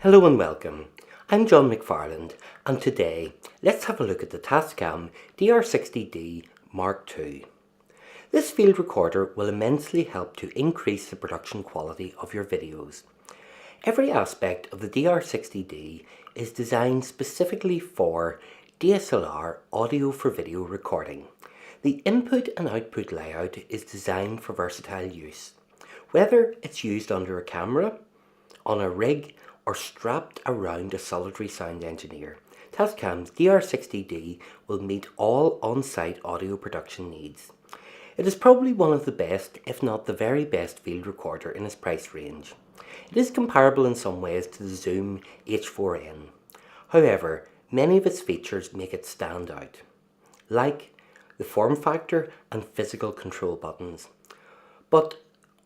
Hello and welcome. I'm John McFarland, and today let's have a look at the Tascam DR60D Mark II. This field recorder will immensely help to increase the production quality of your videos. Every aspect of the DR60D is designed specifically for DSLR audio for video recording. The input and output layout is designed for versatile use, whether it's used under a camera, on a rig, or strapped around a solitary sound engineer. Tascam's DR60D will meet all on-site audio production needs. It is probably one of the best, if not the very best field recorder in its price range. It is comparable in some ways to the Zoom H4n. However, many of its features make it stand out, like the form factor and physical control buttons. But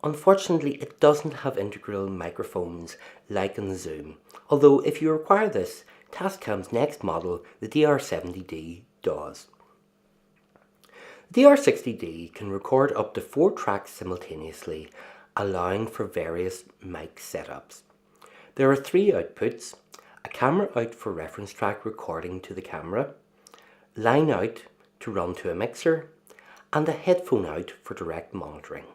unfortunately, it doesn't have integral microphones like in the Zoom, although if you require this, Tascam's next model, the DR70D, does. The DR60D can record up to 4 tracks simultaneously, allowing for various mic setups. There are 3 outputs: a camera out for reference track recording to the camera, line out to run to a mixer, and a headphone out for direct monitoring.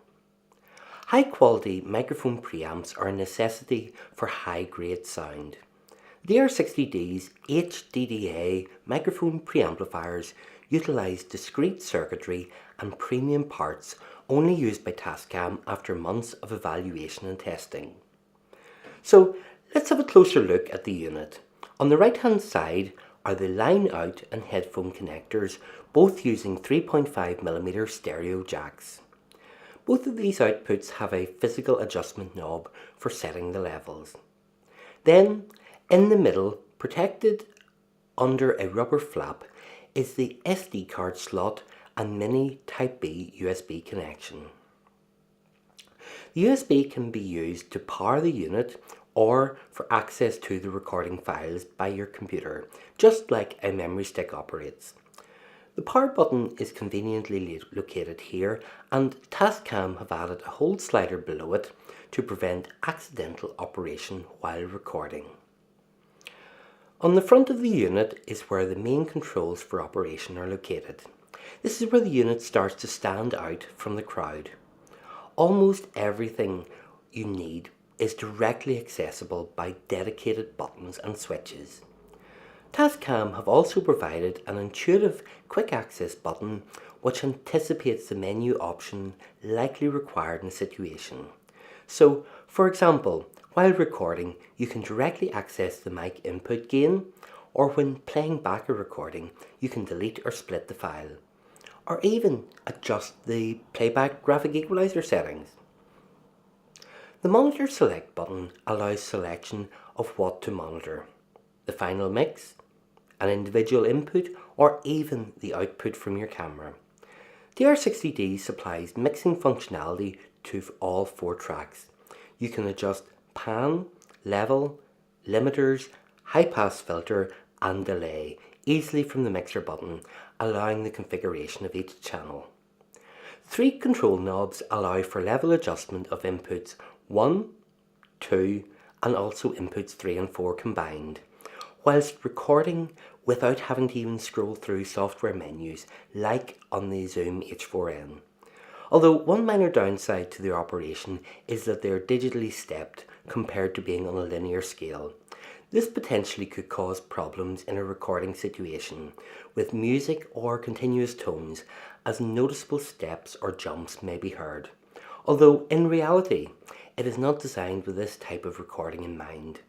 High-quality microphone preamps are a necessity for high-grade sound. The DR60D's HDDA microphone preamplifiers utilise discrete circuitry and premium parts only used by Tascam after months of evaluation and testing. So let's have a closer look at the unit. On the right-hand side are the line-out and headphone connectors, both using 3.5mm stereo jacks. Both of these outputs have a physical adjustment knob for setting the levels. Then, in the middle, protected under a rubber flap, is the SD card slot and mini Type B USB connection. The USB can be used to power the unit or for access to the recording files by your computer, just like a memory stick operates. The power button is conveniently located here, and Tascam have added a hold slider below it to prevent accidental operation while recording. On the front of the unit is where the main controls for operation are located. This is where the unit starts to stand out from the crowd. Almost everything you need is directly accessible by dedicated buttons and switches. Tascam have also provided an intuitive quick access button which anticipates the menu option likely required in a situation. So, for example, while recording, you can directly access the mic input gain, or when playing back a recording, you can delete or split the file, or even adjust the playback graphic equalizer settings. The Monitor Select button allows selection of what to monitor: the final mix, an individual input, or even the output from your camera. The DR60D supplies mixing functionality to all 4 tracks. You can adjust pan, level, limiters, high pass filter and delay easily from the mixer button, allowing the configuration of each channel. 3 control knobs allow for level adjustment of inputs 1, 2 and also inputs 3 and 4 combined, whilst recording without having to even scroll through software menus like on the Zoom H4n. Although one minor downside to their operation is that they are digitally stepped compared to being on a linear scale. This potentially could cause problems in a recording situation with music or continuous tones, as noticeable steps or jumps may be heard. Although in reality, it is not designed with this type of recording in mind,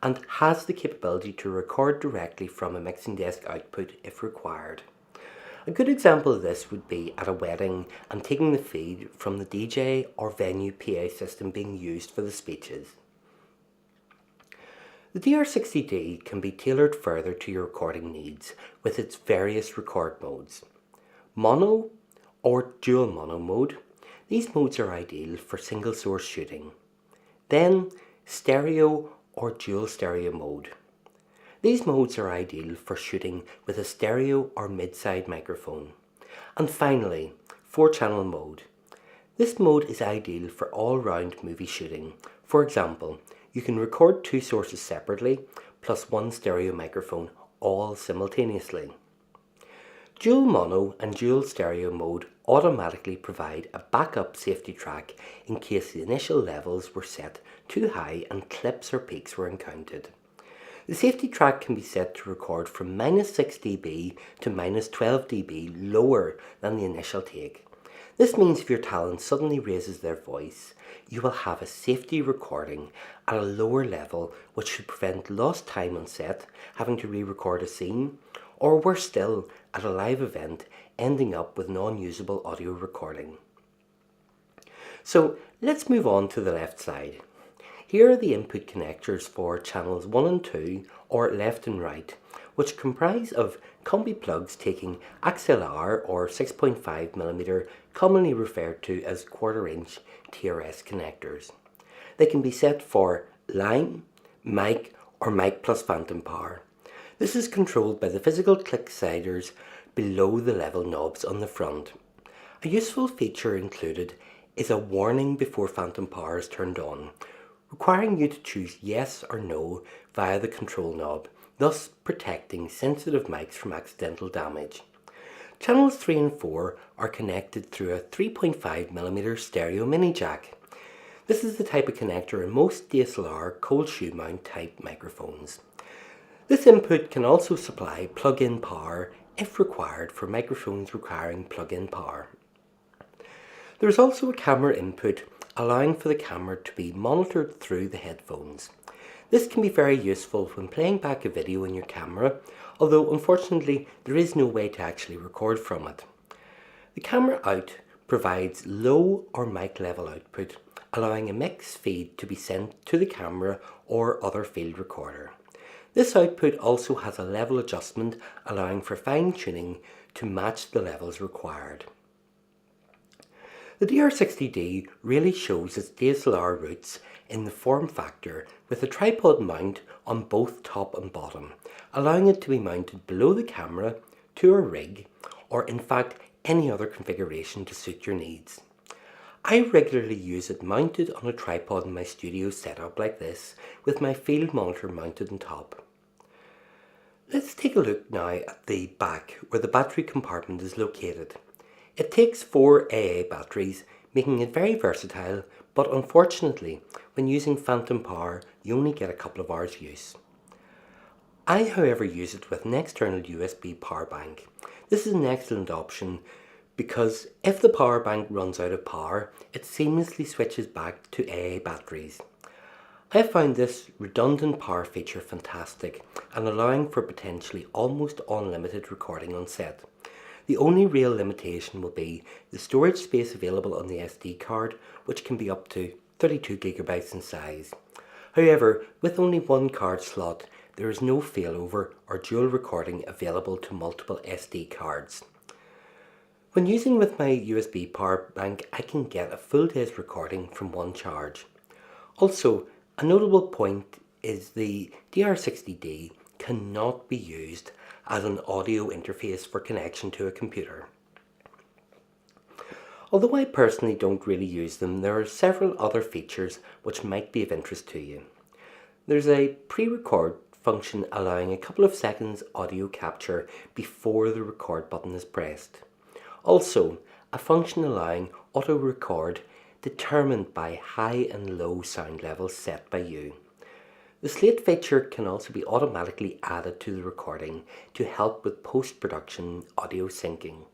and has the capability to record directly from a mixing desk output if required. A good example of this would be at a wedding and taking the feed from the DJ or venue PA system being used for the speeches. The DR60D can be tailored further to your recording needs with its various record modes. Mono or dual mono mode. These modes are ideal for single source shooting. Then stereo or dual stereo mode. These modes are ideal for shooting with a stereo or mid-side microphone. And finally, 4-channel mode. This mode is ideal for all-round movie shooting. For example, You can record two sources separately, plus one stereo microphone, all simultaneously. Dual mono and dual stereo mode automatically provide a backup safety track in case the initial levels were set too high and clips or peaks were encountered. The safety track can be set to record from -6 dB to -12 dB lower than the initial take. This means if your talent suddenly raises their voice, you will have a safety recording at a lower level, which should prevent lost time on set, having to re-record a scene, or worse still, at a live event, ending up with non-usable audio recording. So let's move on to the left side. Here are the input connectors for channels 1 and 2, or left and right, which comprise of combi plugs taking XLR or 6.5mm, commonly referred to as 1/4 inch TRS connectors. They can be set for line, mic, or mic plus phantom power. This is controlled by the physical click sliders below the level knobs on the front. A useful feature included is a warning before phantom power is turned on, requiring you to choose yes or no via the control knob, thus protecting sensitive mics from accidental damage. Channels 3 and 4 are connected through a 3.5mm stereo mini jack. This is the type of connector in most DSLR cold shoe mount type microphones. This input can also supply plug-in power if required for microphones requiring plug-in power. There is also a camera input allowing for the camera to be monitored through the headphones. This can be very useful when playing back a video on your camera, although unfortunately there is no way to actually record from it. The camera out provides low or mic level output, allowing a mix feed to be sent to the camera or other field recorder. This output also has a level adjustment, allowing for fine tuning to match the levels required. The DR60D really shows its DSLR roots in the form factor with a tripod mount on both top and bottom, allowing it to be mounted below the camera, to a rig, or in fact any other configuration to suit your needs. I regularly use it mounted on a tripod in my studio setup like this, with my field monitor mounted on top. Let's take a look now at the back where the battery compartment is located. It takes 4 AA batteries, making it very versatile, but unfortunately, when using phantom power, you only get a couple of hours use. I, however, use it with an external USB power bank. This is an excellent option because if the power bank runs out of power, it seamlessly switches back to AA batteries. I found this redundant power feature fantastic and allowing for potentially almost unlimited recording on set. The only real limitation will be the storage space available on the SD card, which can be up to 32GB in size. However, with only one card slot, there is no failover or dual recording available to multiple SD cards. When using with my USB power bank, I can get a full day's recording from one charge. Also, a notable point is the DR60D cannot be used as an audio interface for connection to a computer. Although I personally don't really use them, there are several other features which might be of interest to you. There's a pre-record function allowing a couple of seconds audio capture before the record button is pressed. Also, a function allowing auto record determined by high and low sound levels set by you. The slate feature can also be automatically added to the recording to help with post-production audio syncing.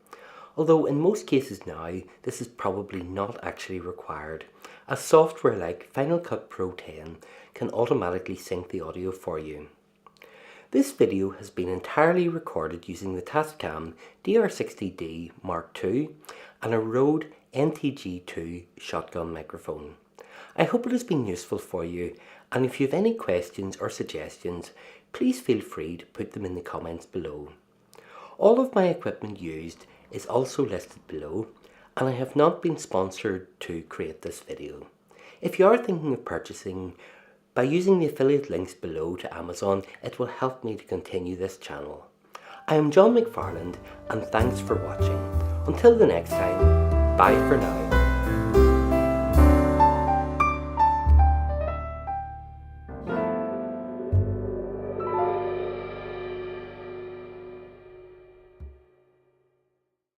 Although in most cases now, this is probably not actually required, as software like Final Cut Pro 10 can automatically sync the audio for you. This video has been entirely recorded using the Tascam DR60D-MKii and a Rode NTG2 Shotgun microphone. I hope it has been useful for you, and if you have any questions or suggestions, please feel free to put them in the comments below. All of my equipment used is also listed below, and I have not been sponsored to create this video. If you are thinking of purchasing, by using the affiliate links below to Amazon, it will help me to continue this channel. I am John McFarland, and thanks for watching. Until the next time, bye for now.